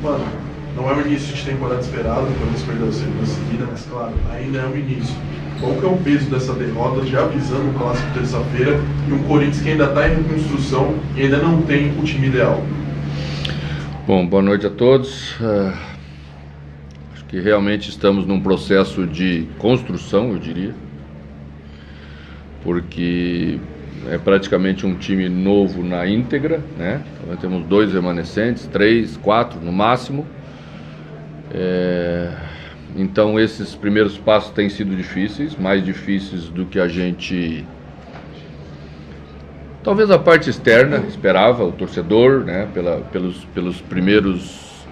Mano, não é o início de temporada esperado, o Corinthians perdeu a segunda seguida, mas claro, ainda é o início. Qual que é o peso dessa derrota, já avisando o clássico terça-feira, e um Corinthians que ainda está em reconstrução e ainda não tem o time ideal? Bom, boa noite a todos. Acho que realmente estamos num processo de construção, eu diria, porque é praticamente um time novo na íntegra, né? Nós temos 2 remanescentes, 3, 4 no máximo. Então esses primeiros passos têm sido difíceis, mais difíceis do que a gente, talvez a parte externa esperava, o torcedor, né? Pelos primeiros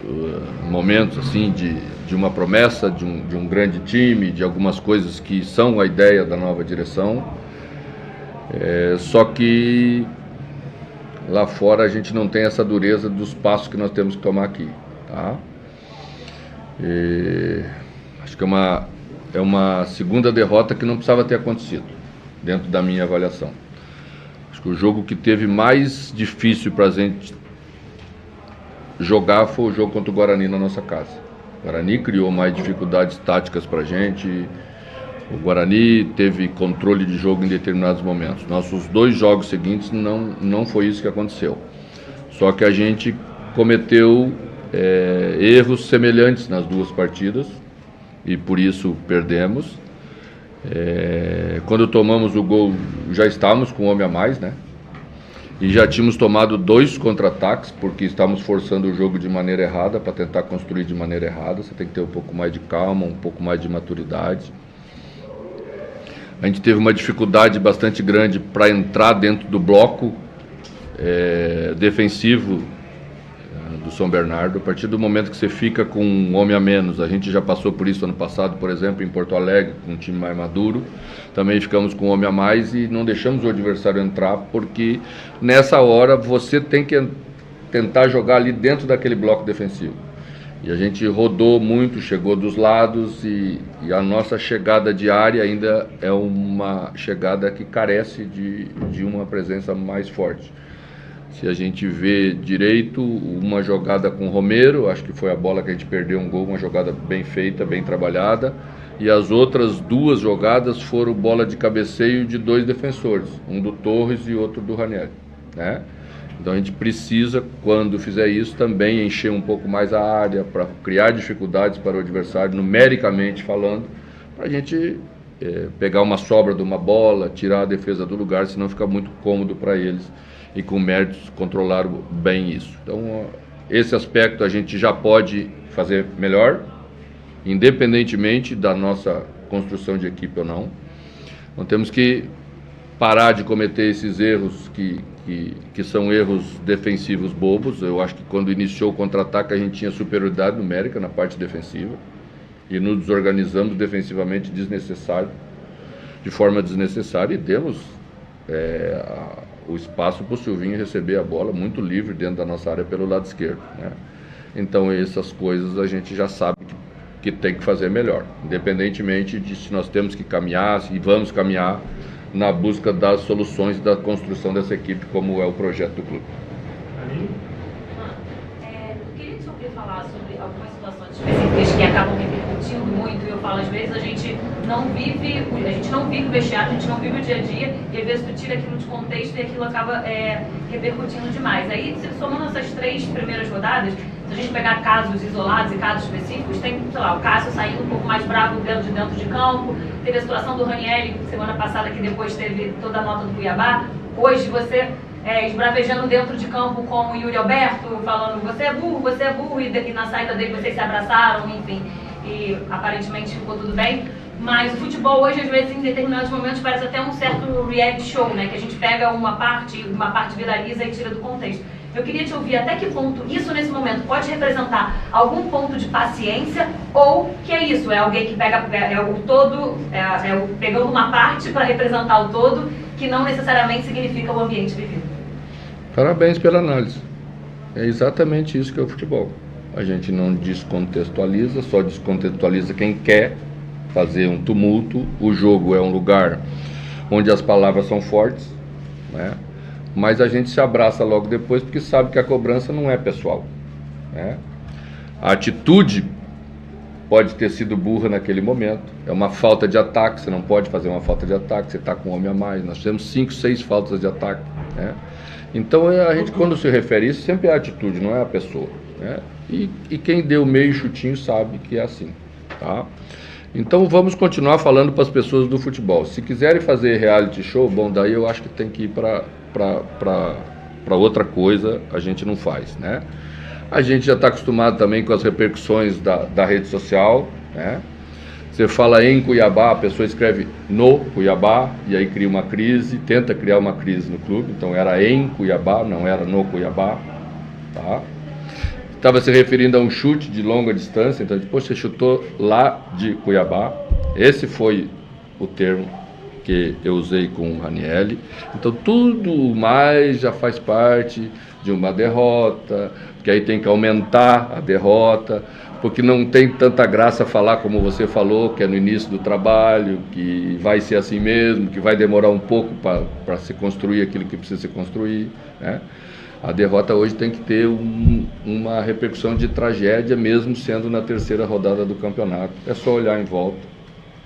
momentos assim de uma promessa, de um grande time, de algumas coisas que são a ideia da nova direção. Só que lá fora a gente não tem essa dureza dos passos que nós temos que tomar aqui, tá? Acho que é uma segunda derrota que não precisava ter acontecido, dentro da minha avaliação. Acho que o jogo que teve mais difícil para a gente jogar foi o jogo contra o Guarani na nossa casa. O Guarani criou mais dificuldades táticas para a gente. O Guarani teve controle de jogo em determinados momentos. Nossos 2 jogos seguintes não foi isso que aconteceu. Só que a gente cometeu erros semelhantes nas 2 partidas e por isso perdemos. Quando tomamos o gol já estávamos com um homem a mais, né? E já tínhamos tomado 2 contra-ataques porque estávamos forçando o jogo de maneira errada, para tentar construir de maneira errada. Você tem que ter um pouco mais de calma, um pouco mais de maturidade. A gente teve uma dificuldade bastante grande para entrar dentro do bloco defensivo do São Bernardo. A partir do momento que você fica com um homem a menos, a gente já passou por isso ano passado, por exemplo, em Porto Alegre, com um time mais maduro, também ficamos com um homem a mais e não deixamos o adversário entrar, porque nessa hora você tem que tentar jogar ali dentro daquele bloco defensivo. E a gente rodou muito, chegou dos lados e a nossa chegada de área ainda é uma chegada que carece de uma presença mais forte. Se a gente vê direito, uma jogada com o Romero, acho que foi a bola que a gente perdeu um gol, uma jogada bem feita, bem trabalhada, e as outras 2 jogadas foram bola de cabeceio de 2 defensores, um do Torres e outro do Ranieri, né? Então a gente precisa, quando fizer isso, também encher um pouco mais a área para criar dificuldades para o adversário, numericamente falando, para a gente pegar uma sobra de uma bola, tirar a defesa do lugar, senão fica muito cômodo para eles e com méritos controlar bem isso. Então esse aspecto a gente já pode fazer melhor, independentemente da nossa construção de equipe ou não. Então temos que parar de cometer esses erros que são erros defensivos bobos. Eu acho que quando iniciou o contra-ataque a gente tinha superioridade numérica na parte defensiva e nos desorganizamos defensivamente de forma desnecessária, e demos o espaço para o Silvinho receber a bola muito livre dentro da nossa área pelo lado esquerdo, né? Então essas coisas a gente já sabe que tem que fazer melhor, independentemente de se nós temos que caminhar e vamos caminhar na busca das soluções da construção dessa equipe, como é o projeto do clube. Eu queria te ouvir falar sobre algumas situações específicas que acabam repercutindo muito, e eu falo, às vezes a gente não vive o vestiário, a gente não vive o dia a dia, e às vezes tu tira aquilo de contexto e aquilo acaba repercutindo demais. Aí, somando essas 3 primeiras rodadas, se a gente pegar casos isolados e casos específicos, tem, sei lá, o Cássio saindo um pouco mais bravo dentro de campo, teve a situação do Ranieri semana passada, que depois teve toda a nota do Cuiabá. Hoje você esbravejando dentro de campo com o Yuri Alberto, falando você é burro, e na saída dele vocês se abraçaram, enfim, e aparentemente ficou tudo bem. Mas o futebol hoje, às vezes, em determinados momentos, parece até um certo reality show, né? Que a gente pega uma parte viraliza e tira do contexto. Eu queria te ouvir até que ponto isso, nesse momento, pode representar algum ponto de paciência, ou que é isso, é alguém que pega o todo, pegando uma parte para representar o todo, que não necessariamente significa o ambiente vivido. Parabéns pela análise. É exatamente isso que é o futebol. A gente não descontextualiza, só descontextualiza quem quer fazer um tumulto. O jogo é um lugar onde as palavras são fortes, né? Mas a gente se abraça logo depois porque sabe que a cobrança não é pessoal, né? A atitude pode ter sido burra naquele momento, é uma falta de ataque, você não pode fazer uma falta de ataque, você está com um homem a mais, nós temos 5, 6 faltas de ataque, né? Então a gente, quando se refere a isso, sempre é a atitude, não é a pessoa, né? E quem deu meio chutinho sabe que é assim, tá? Então vamos continuar falando para as pessoas do futebol. Se quiserem fazer reality show, bom, daí eu acho que tem que ir para outra coisa, a gente não faz, né? A gente já está acostumado também com as repercussões da rede social, né? Você fala em Cuiabá, a pessoa escreve no Cuiabá, e aí cria uma crise, tenta criar uma crise no clube, então era em Cuiabá, não era no Cuiabá, tá? Estava se referindo a um chute de longa distância, então depois você chutou lá de Cuiabá, esse foi o termo que eu usei com o Ranieri. Então tudo mais já faz parte de uma derrota, que aí tem que aumentar a derrota, porque não tem tanta graça falar como você falou, que é no início do trabalho, que vai ser assim mesmo, que vai demorar um pouco para se construir aquilo que precisa se construir, né? A derrota hoje tem que ter uma repercussão de tragédia, mesmo sendo na terceira rodada do campeonato. É só olhar em volta.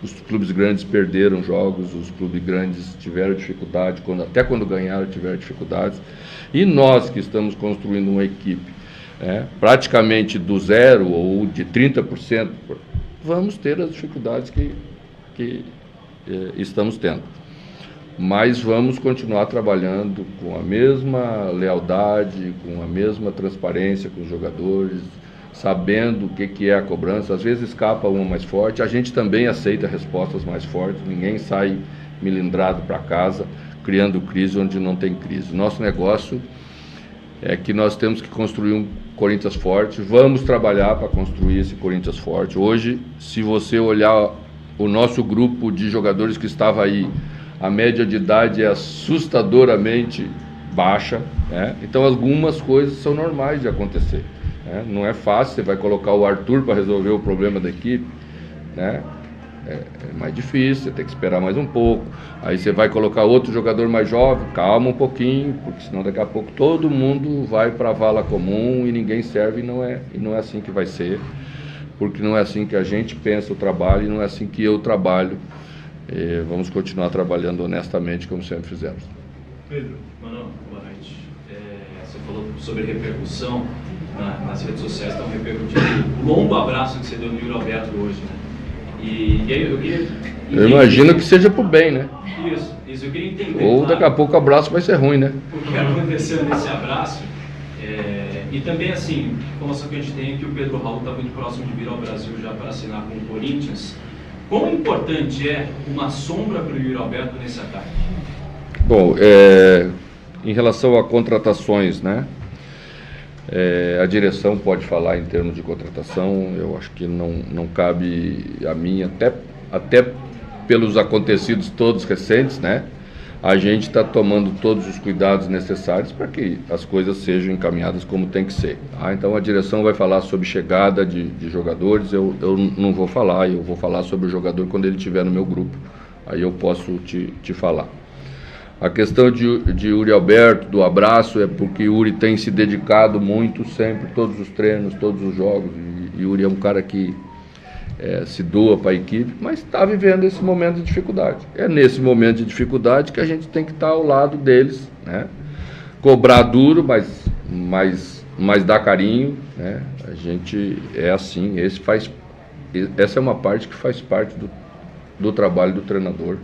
Os clubes grandes perderam jogos, os clubes grandes tiveram dificuldade, até quando ganharam tiveram dificuldades. E nós que estamos construindo uma equipe praticamente do zero ou de 30%, vamos ter as dificuldades que estamos tendo. Mas vamos continuar trabalhando com a mesma lealdade, com a mesma transparência com os jogadores, sabendo o que é a cobrança. Às vezes escapa uma mais forte, a gente também aceita respostas mais fortes, ninguém sai milindrado para casa, criando crise onde não tem crise. Nosso negócio é que nós temos que construir um Corinthians forte, vamos trabalhar para construir esse Corinthians forte. Hoje, se você olhar o nosso grupo de jogadores que estava aí, a média de idade é assustadoramente baixa, né? Então algumas coisas são normais de acontecer. Não é fácil, você vai colocar o Arthur para resolver o problema da equipe, né? É mais difícil, você tem que esperar mais um pouco. Aí você vai colocar outro jogador mais jovem, calma um pouquinho, porque senão daqui a pouco todo mundo vai para a vala comum e ninguém serve, e não é assim que vai ser, porque não é assim que a gente pensa o trabalho e não é assim que eu trabalho. Vamos continuar trabalhando honestamente como sempre fizemos. Pedro, Mano, boa noite. Você falou sobre repercussão nas redes sociais, estão repercutindo o longo abraço que você deu no Yuri Alberto hoje, né? E aí eu queria... Eu imagino que seja pro bem, né? Isso, eu queria entender. Ou daqui a pouco o abraço vai ser ruim, né? O que aconteceu nesse abraço. E também, assim, a informação que a gente tem é que o Pedro Raul está muito próximo de vir ao Brasil já para assinar com o Corinthians. Quão importante é uma sombra para o Yuri Alberto nesse ataque? Bom, em relação a contratações, né? A direção pode falar em termos de contratação, eu acho que não cabe a mim, até pelos acontecidos todos recentes, né? A gente está tomando todos os cuidados necessários para que as coisas sejam encaminhadas como tem que ser. Então a direção vai falar sobre chegada de jogadores, eu não vou falar, eu vou falar sobre o jogador quando ele estiver no meu grupo, aí eu posso te falar. A questão de Yuri Alberto, do abraço, é porque Yuri tem se dedicado muito sempre, todos os treinos, todos os jogos. E Yuri é um cara que se doa para a equipe, mas está vivendo esse momento de dificuldade. É nesse momento de dificuldade que a gente tem que estar ao lado deles, né? Cobrar duro, mas dar carinho, né? A gente é assim, essa é uma parte que faz parte do trabalho do treinador.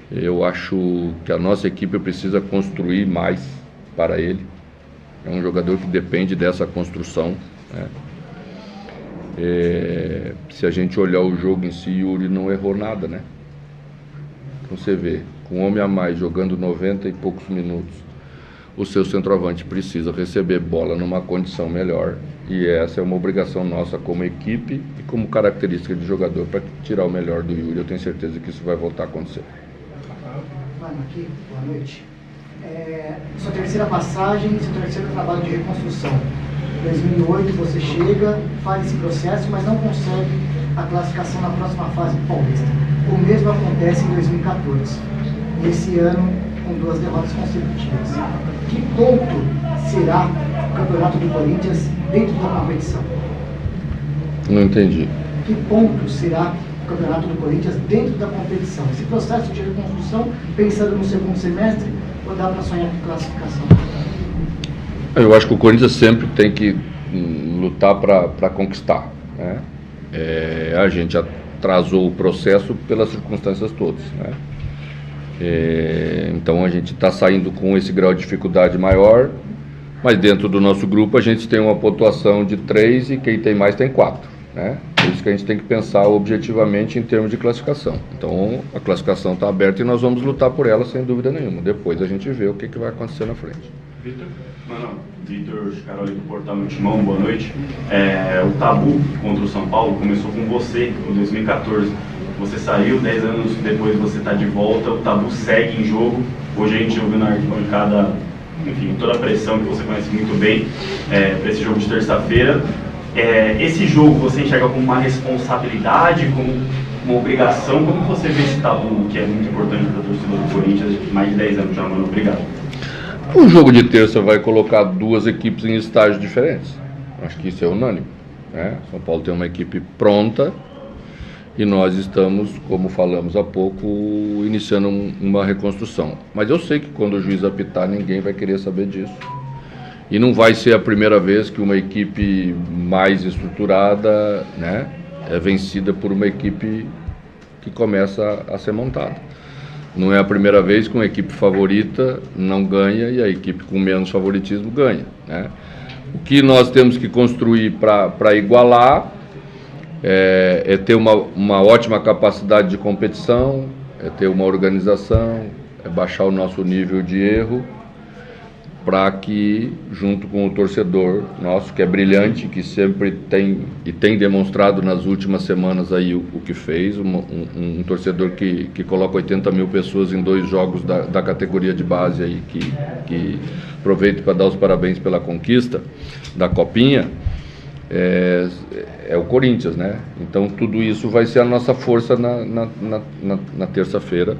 Eu acho que a nossa equipe precisa construir mais para ele. É um jogador que depende dessa construção, né? Se a gente olhar o jogo em si, Yuri não errou nada, né? Então você vê, com um homem a mais jogando 90 e poucos minutos, o seu centroavante precisa receber bola numa condição melhor. E essa é uma obrigação nossa como equipe e como característica de jogador para tirar o melhor do Yuri. Eu tenho certeza que isso vai voltar a acontecer. Mano, aqui, boa noite. Sua terceira passagem, seu terceiro trabalho de reconstrução. Em 2008 você chega, faz esse processo, mas não consegue a classificação na próxima fase do Paulista. O mesmo acontece em 2014. Nesse ano, com 2 derrotas consecutivas. Que ponto será o campeonato do Corinthians dentro da competição? Não entendi. Que ponto será o campeonato do Corinthians dentro da competição? Esse processo de reconstrução, pensando no segundo semestre, ou dá para sonhar com classificação? Eu acho que o Corinthians sempre tem que lutar para conquistar, né? A gente atrasou o processo pelas circunstâncias todas, né? Então a gente está saindo com esse grau de dificuldade maior, mas dentro do nosso grupo a gente tem uma pontuação de 3 e quem tem mais tem 4, né? Por isso que a gente tem que pensar objetivamente em termos de classificação. Então a classificação está aberta e nós vamos lutar por ela sem dúvida nenhuma. Depois a gente vê o que vai acontecer na frente. Vitor? Vitor Chicaroli do Portal Meu Timão, boa noite. O tabu contra o São Paulo começou com você em 2014. Você saiu, 10 anos depois você está de volta, o tabu segue em jogo. Hoje a gente ouviu na arquibancada, enfim, toda a pressão que você conhece muito bem para esse jogo de terça-feira. Esse jogo você enxerga como uma responsabilidade, como uma obrigação? Como você vê esse tabu que é muito importante para a torcida do Corinthians, mais de 10 anos já, mano? Obrigado. O jogo de terça vai colocar duas equipes em estágios diferentes. Acho que isso é unânime, né? São Paulo tem uma equipe pronta e nós estamos, como falamos há pouco, iniciando uma reconstrução. Mas eu sei que quando o juiz apitar, ninguém vai querer saber disso. E não vai ser a primeira vez que uma equipe mais estruturada, né, é vencida por uma equipe que começa a ser montada. Não é a primeira vez que uma equipe favorita não ganha e a equipe com menos favoritismo ganha, né? O que nós temos que construir para igualar é ter uma ótima capacidade de competição, é ter uma organização, é baixar o nosso nível de erro, para que, junto com o torcedor nosso, que é brilhante, que sempre tem e tem demonstrado nas últimas semanas aí o que fez, um torcedor que coloca 80 mil pessoas em 2 jogos da categoria de base aí, que aproveito para dar os parabéns pela conquista da Copinha, é o Corinthians, né? Então tudo isso vai ser a nossa força na terça-feira.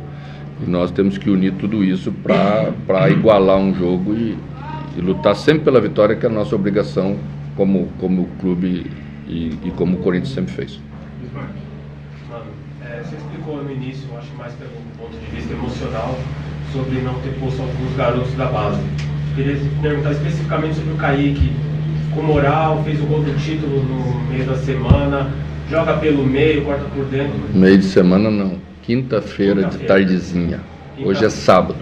E nós temos que unir tudo isso para igualar um jogo e lutar sempre pela vitória, que é a nossa obrigação como clube e como o Corinthians sempre fez. Mano, você explicou no início, acho mais pelo ponto de vista emocional, sobre não ter posto alguns garotos da base. Queria perguntar especificamente sobre o Kaique. Com moral, fez o gol do título no meio da semana, joga pelo meio, corta por dentro. Meio de semana não. Quinta-feira de tardezinha. Hoje é sábado.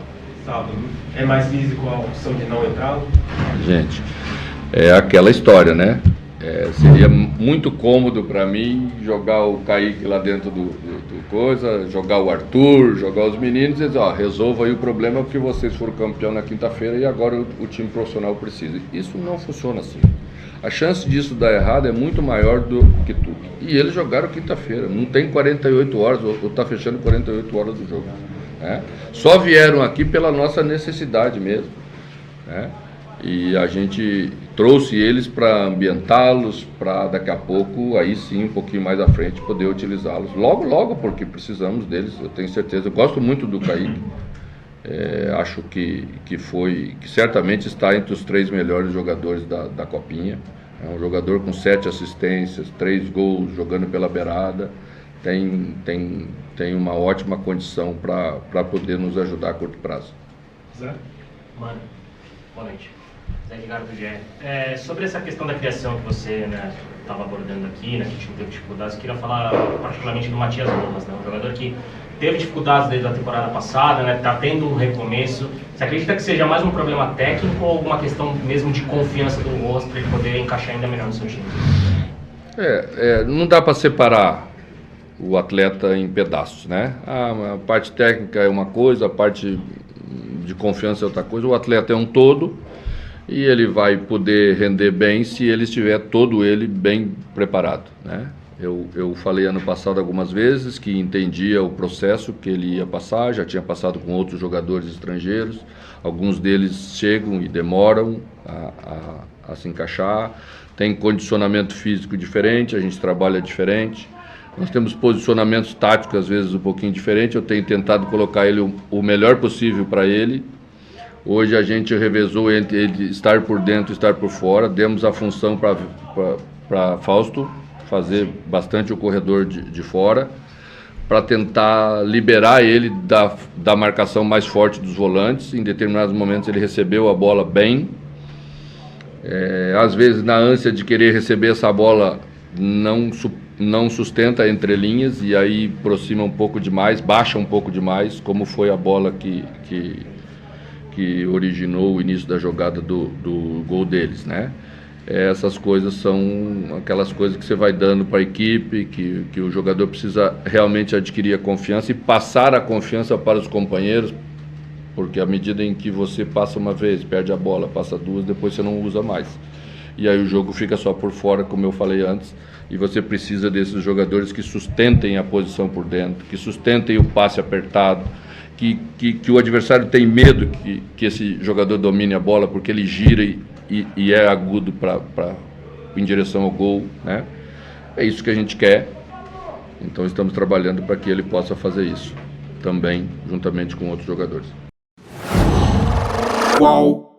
Sábado. É mais físico a opção de não entrar? Gente, é aquela história, né? Seria muito cômodo para mim jogar o Kaique lá dentro do coisa, jogar o Arthur, jogar os meninos e dizer, resolva aí o problema porque vocês foram campeão na quinta-feira e agora o time profissional precisa. Isso não funciona assim. A chance disso dar errado é muito maior do que tudo. E eles jogaram quinta-feira, não tem 48 horas, ou está fechando 48 horas do jogo, né? Só vieram aqui pela nossa necessidade mesmo, né? E a gente trouxe eles para ambientá-los, para daqui a pouco, aí sim, um pouquinho mais à frente, poder utilizá-los. Logo, porque precisamos deles, eu tenho certeza. Eu gosto muito do Kaique. Acho que certamente está entre os 3 melhores jogadores da Copinha. É um jogador com 7 assistências, 3 gols, jogando pela beirada. Tem uma ótima condição para poder nos ajudar a curto prazo. Zé? Mano, boa noite. Zé Ricardo do GE. Sobre essa questão da criação que você estava abordando aqui, né, que a gente não teve dificuldades, eu queria falar particularmente do Matias Rojas, né, um jogador que teve dificuldades desde a temporada passada, né? Está tendo um recomeço. Você acredita que seja mais um problema técnico ou alguma questão mesmo de confiança do Rojas para ele poder encaixar ainda melhor no seu time? Não dá para separar o atleta em pedaços, né? A parte técnica é uma coisa, a parte de confiança é outra coisa. O atleta é um todo e ele vai poder render bem se ele estiver todo ele bem preparado, né? Eu falei ano passado algumas vezes que entendia o processo que ele ia passar, já tinha passado com outros jogadores estrangeiros, alguns deles chegam e demoram a se encaixar, tem condicionamento físico diferente, a gente trabalha diferente, nós temos posicionamentos táticos às vezes um pouquinho diferentes, eu tenho tentado colocar ele o melhor possível para ele. Hoje a gente revezou entre ele estar por dentro e estar por fora, demos a função para Fausto, fazer bastante o corredor de fora, para tentar liberar ele da marcação mais forte dos volantes. Em determinados momentos ele recebeu a bola bem, às vezes na ânsia de querer receber essa bola não sustenta a entrelinhas e aí aproxima um pouco demais, baixa um pouco demais, como foi a bola que originou o início da jogada do gol deles, né? Essas coisas são aquelas coisas que você vai dando para a equipe, que o jogador precisa realmente adquirir a confiança e passar a confiança para os companheiros, porque à medida em que você passa uma vez, perde a bola, passa duas, depois você não usa mais. E aí o jogo fica só por fora, como eu falei antes, e você precisa desses jogadores que sustentem a posição por dentro, que sustentem o passe apertado, que o adversário tem medo que esse jogador domine a bola, porque ele gira e é agudo em direção ao gol, né? É isso que a gente quer, então estamos trabalhando para que ele possa fazer isso também, juntamente com outros jogadores. Qual?